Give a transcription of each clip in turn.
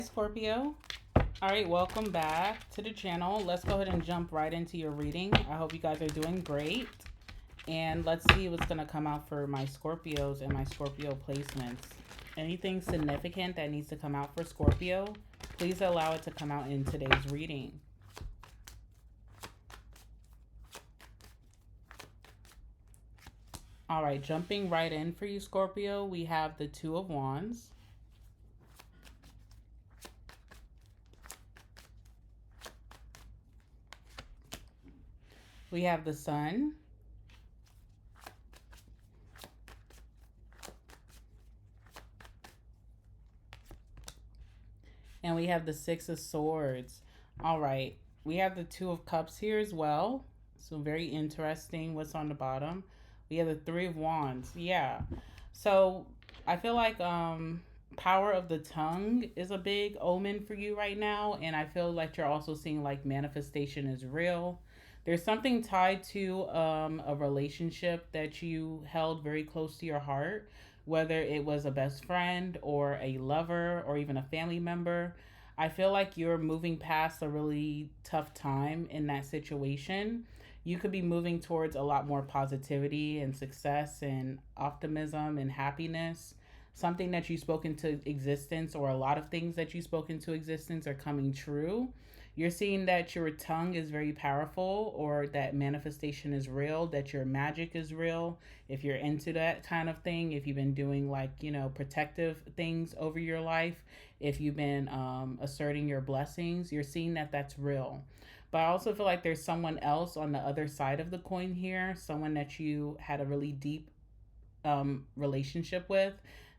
Scorpio. All right, welcome back to the channel. Let's go ahead and jump right into your reading. I hope you guys are doing great. And let's see what's going to come out for my Scorpios and my Scorpio placements. Anything significant that needs to come out for Scorpio, please allow it to come out in today's reading. All right, jumping right in for you, Scorpio, we have the Two of Wands. We have the Sun. And we have the Six of Swords. All right, we have the Two of Cups here as well. So very interesting what's on the bottom. We have the Three of Wands. Yeah. So I feel like power of the tongue is a big omen for you right now. And I feel like you're also seeing like manifestation is real. There's something tied to a relationship that you held very close to your heart, whether it was a best friend or a lover or even a family member. I feel like you're moving past a really tough time in that situation. You could be moving towards a lot more positivity and success and optimism and happiness. Something that you spoke into existence, or a lot of things that you spoke into existence, are coming true. You're seeing that your tongue is very powerful, or that manifestation is real, that your magic is real. If you're into that kind of thing, if you've been doing like, protective things over your life, if you've been asserting your blessings, you're seeing that that's real. But I also feel like there's someone else on the other side of the coin here, someone that you had a really deep relationship with,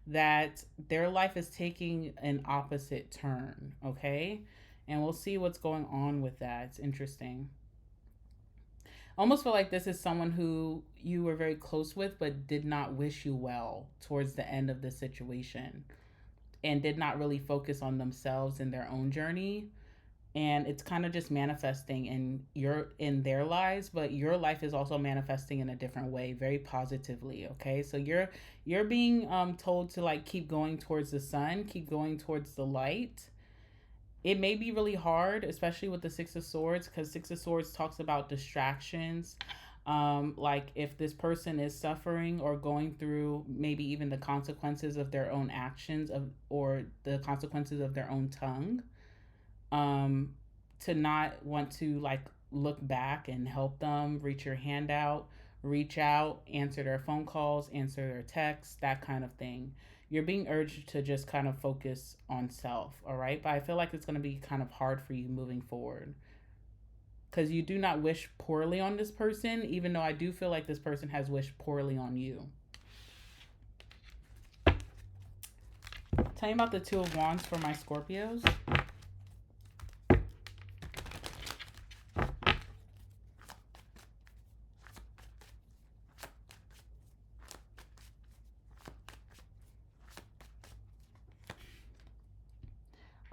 that their life is taking an opposite turn, okay? And we'll see what's going on with that. It's interesting. I almost feel like this is someone who you were very close with but did not wish you well towards the end of the situation, and did not really focus on themselves and their own journey. And it's kind of just manifesting in their lives, but your life is also manifesting in a different way, very positively. Okay, so you're being told to like keep going towards the sun, keep going towards the light. It may be really hard, especially with the Six of Swords, because Six of Swords talks about distractions. Like if this person is suffering or going through maybe even the consequences of their own actions or the consequences of their own tongue, um, to not want to like look back and help them, reach your hand out, reach out, answer their phone calls, answer their texts, that kind of thing. You're being urged to just kind of focus on self, all right? But I feel like it's going to be kind of hard for you moving forward, because you do not wish poorly on this person, even though I do feel like this person has wished poorly on you. Tell me about the Two of Wands for my Scorpios.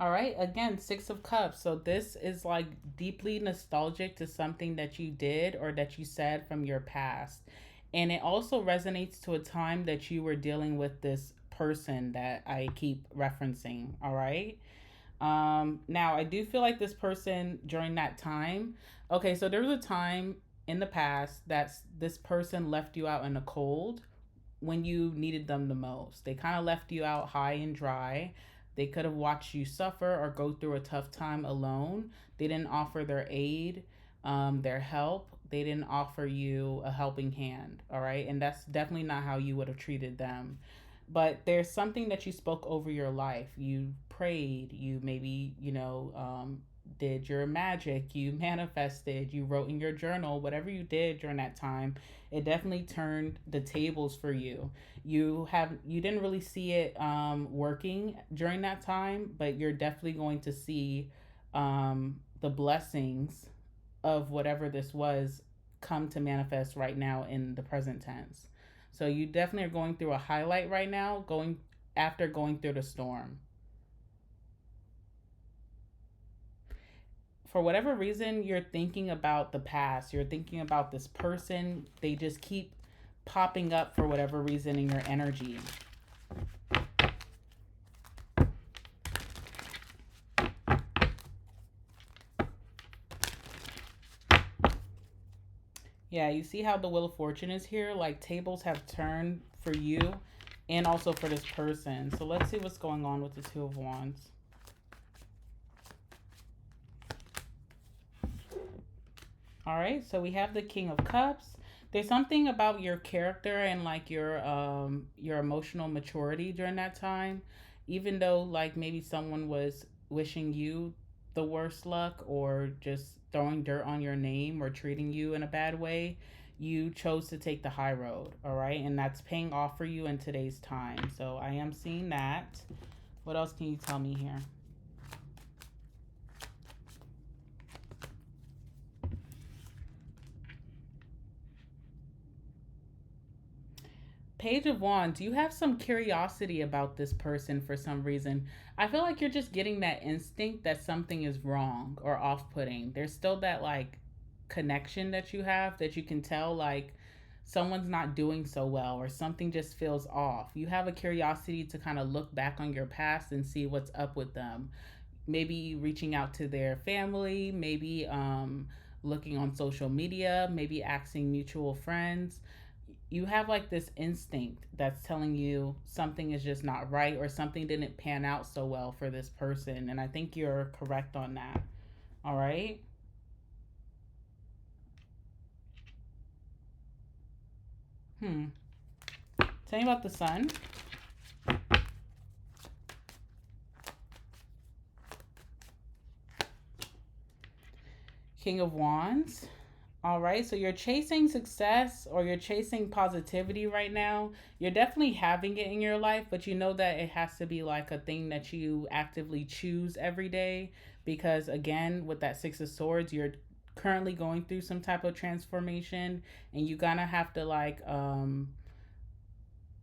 All right, again, Six of Cups. So this is like deeply nostalgic to something that you did or that you said from your past. And it also resonates to a time that you were dealing with this person that I keep referencing. All right. Now, I do feel like this person during that time. Okay, so there was a time in the past that this person left you out in the cold when you needed them the most. They kind of left you out high and dry. They could have watched you suffer or go through a tough time alone. They didn't offer their aid, their help. They didn't offer you a helping hand, all right? And that's definitely not how you would have treated them. But there's something that you spoke over your life. You prayed, you maybe, did your magic, you manifested, you wrote in your journal, whatever you did during that time, it definitely turned the tables for you. You didn't really see it working during that time, but you're definitely going to see the blessings of whatever this was come to manifest right now in the present tense. So you definitely are going through a highlight right now, going through the storm. For whatever reason, you're thinking about the past. You're thinking about this person. They just keep popping up for whatever reason in your energy. Yeah, you see how the Wheel of Fortune is here? Like tables have turned for you and also for this person. So let's see what's going on with the Two of Wands. All right, so we have the King of Cups. There's something about your character and like your emotional maturity during that time. Even though like maybe someone was wishing you the worst luck or just throwing dirt on your name or treating you in a bad way, you chose to take the high road, all right? And that's paying off for you in today's time. So I am seeing that. What else can you tell me here? Page of Wands, you have some curiosity about this person for some reason. I feel like you're just getting that instinct that something is wrong or off putting. There's still that like connection that you have that you can tell like someone's not doing so well or something just feels off. You have a curiosity to kind of look back on your past and see what's up with them. Maybe reaching out to their family, maybe looking on social media, maybe asking mutual friends. You have like this instinct that's telling you something is just not right or something didn't pan out so well for this person. And I think you're correct on that. All right. Hmm. Tell me about the sun. King of Wands. All right, so you're chasing success or you're chasing positivity right now. You're definitely having it in your life, but you know that it has to be like a thing that you actively choose every day because, again, with that Six of Swords, you're currently going through some type of transformation and you gonna have to like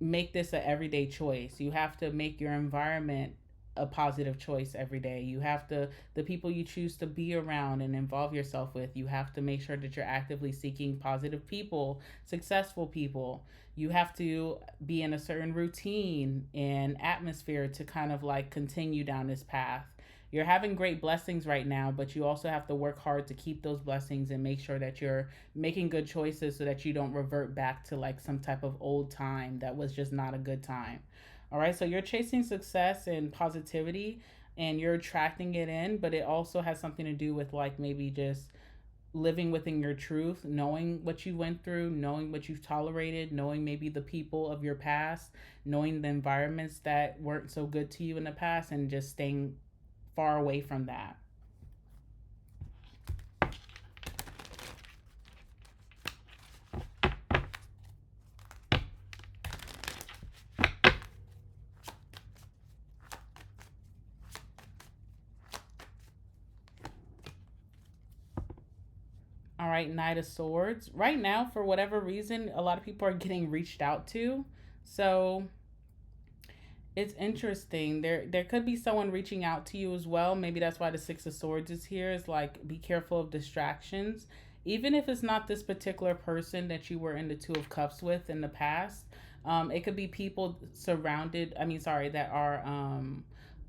make this an everyday choice. You have to make your environment a positive choice every day. You have to, the people you choose to be around and involve yourself with, you have to make sure that you're actively seeking positive people, successful people. You have to be in a certain routine and atmosphere to kind of like continue down this path. You're having great blessings right now, but you also have to work hard to keep those blessings and make sure that you're making good choices so that you don't revert back to like some type of old time that was just not a good time. All right, so you're chasing success and positivity and you're attracting it in, but it also has something to do with like maybe just living within your truth, knowing what you went through, knowing what you've tolerated, knowing maybe the people of your past, knowing the environments that weren't so good to you in the past, and just staying far away from that. All right, Knight of Swords. Right now, for whatever reason, a lot of people are getting reached out to. So it's interesting. There could be someone reaching out to you as well. Maybe that's why the Six of Swords is here. Is like be careful of distractions. Even if it's not this particular person that you were in the Two of Cups with in the past, it could be people surrounded. I mean, sorry, that are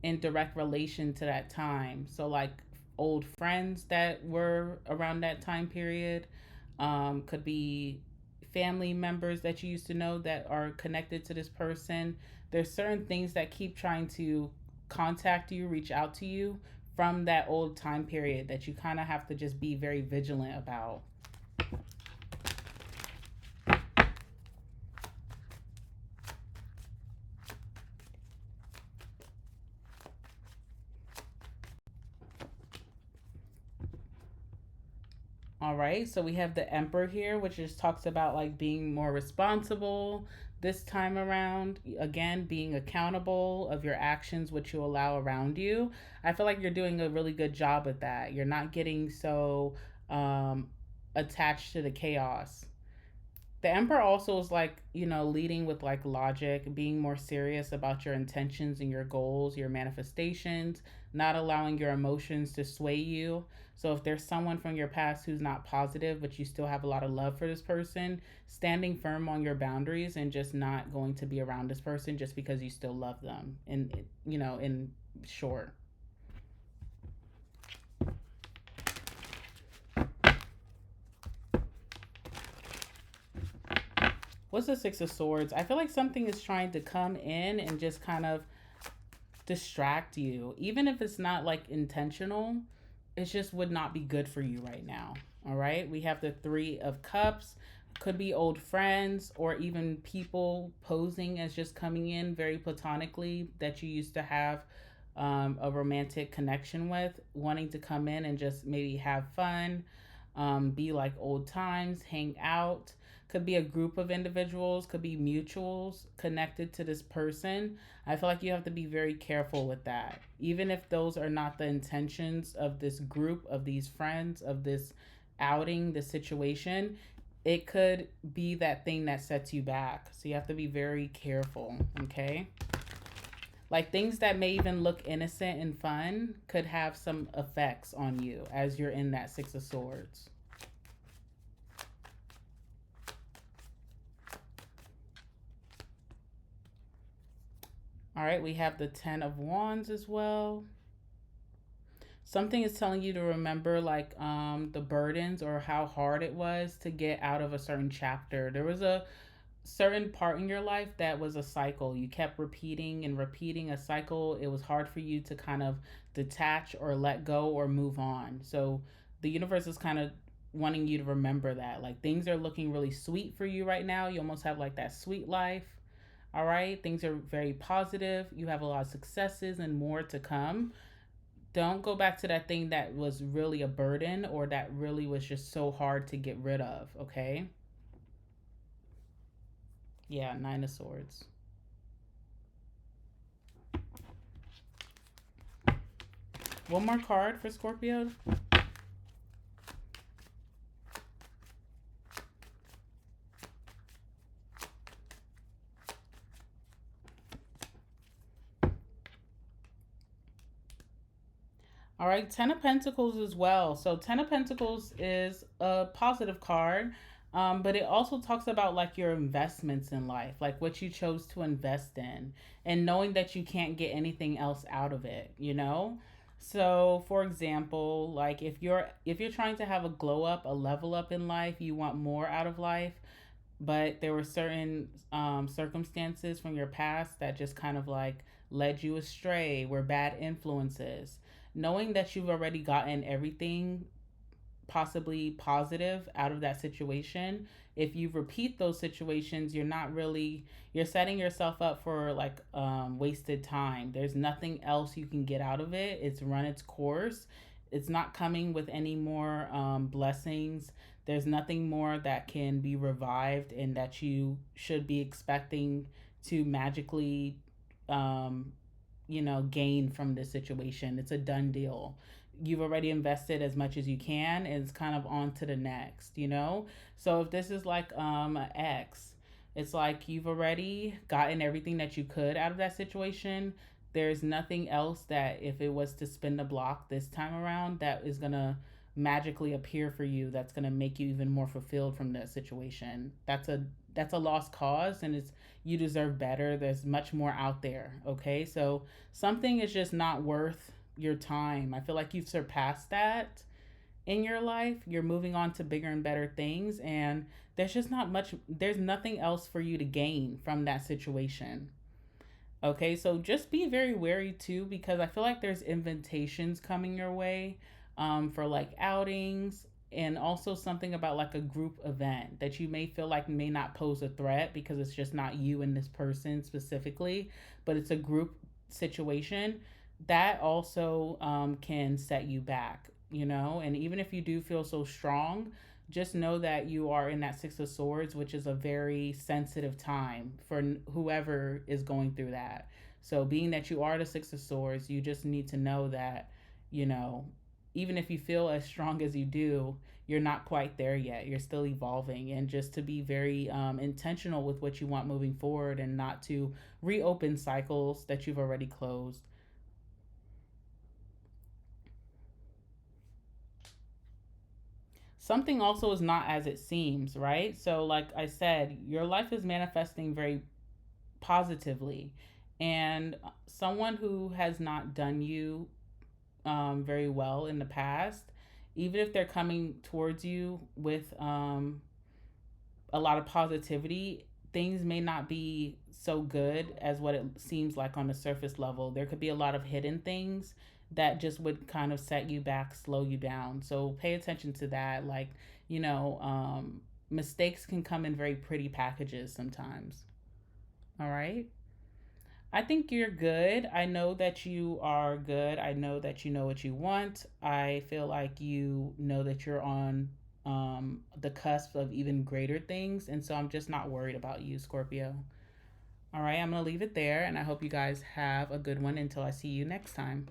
in direct relation to that time. So like old friends that were around that time period. Could be family members that you used to know that are connected to this person. There's certain things that keep trying to contact you, reach out to you from that old time period that you kind of have to just be very vigilant about. All right, so we have the Emperor here, which just talks about like being more responsible this time around. Again, being accountable of your actions, which you allow around you. I feel like you're doing a really good job with that. You're not getting so um, attached to the chaos. The Emperor also is like, leading with like logic, being more serious about your intentions and your goals, your manifestations, not allowing your emotions to sway you. So if there's someone from your past who's not positive, but you still have a lot of love for this person, standing firm on your boundaries and just not going to be around this person just because you still love them. And, in short. what's the Six of Swords? I feel like something is trying to come in and just kind of distract you, even if it's not like intentional. It just would not be good for you right now. All right, we have the Three of Cups. Could be old friends or even people posing as just coming in very platonically that you used to have a romantic connection with, wanting to come in and just maybe have fun, be like old times, hang out. Could be a group of individuals, could be mutuals connected to this person. I feel like you have to be very careful with that. Even if those are not the intentions of this group, of these friends, of this outing, the situation, it could be that thing that sets you back. So you have to be very careful, okay? Like things that may even look innocent and fun could have some effects on you as you're in that Six of Swords. All right, we have the Ten of Wands as well. Something is telling you to remember like the burdens or how hard it was to get out of a certain chapter. There was a certain part in your life that was a cycle. You kept repeating and repeating a cycle. It was hard for you to kind of detach or let go or move on. So the universe is kind of wanting you to remember that. Like things are looking really sweet for you right now. You almost have like that sweet life. All right. Things are very positive. You have a lot of successes and more to come. Don't go back to that thing that was really a burden or that really was just so hard to get rid of. Okay. Yeah. Nine of Swords. One more card for Scorpio. All right, Ten of Pentacles as well. So Ten of Pentacles is a positive card, but it also talks about like your investments in life, like what you chose to invest in, and knowing that you can't get anything else out of it. You know. So, for example, like if you're trying to have a glow up, a level up in life, you want more out of life, but there were certain circumstances from your past that just kind of like led you astray, were bad influences. Knowing that you've already gotten everything possibly positive out of that situation, if you repeat those situations, you're setting yourself up for like wasted time. There's nothing else you can get out of it. It's run its course. It's not coming with any more blessings. There's nothing more that can be revived and that you should be expecting to magically um, gain from this situation. It's a done deal. You've already invested as much as you can, and it's kind of on to the next. So if this is like an ex, it's like you've already gotten everything that you could out of that situation. There's nothing else that if it was to spin the block this time around that is gonna magically appear for you that's gonna make you even more fulfilled from that situation. That's a lost cause, and it's you deserve better. There's much more out there. Okay, so something is just not worth your time. I feel like you've surpassed that in your life. You're moving on to bigger and better things, and there's nothing else for you to gain from that situation. Okay, so just be very wary too, because I feel like there's invitations coming your way for like outings, and also something about like a group event that you may feel like may not pose a threat because it's just not you and this person specifically, but it's a group situation that also can set you back. And even if you do feel so strong, just know that you are in that Six of Swords, which is a very sensitive time for whoever is going through that. So, being that you are the Six of Swords, you just need to know that, you know, even if you feel as strong as you do, you're not quite there yet. You're still evolving, and just to be very intentional with what you want moving forward and not to reopen cycles that you've already closed. Something also is not as it seems, right? So, like I said, your life is manifesting very positively, and someone who has not done you very well in the past, even if they're coming towards you with a lot of positivity, things may not be so good as what it seems like on the surface level. There could be a lot of hidden things that just would kind of set you back, slow you down. So pay attention to that. Like, you know, mistakes can come in very pretty packages sometimes. All right. I think you're good. I know that you are good. I know that you know what you want. I feel like you know that you're on the cusp of even greater things. And so I'm just not worried about you, Scorpio. All right, I'm going to leave it there. And I hope you guys have a good one until I see you next time.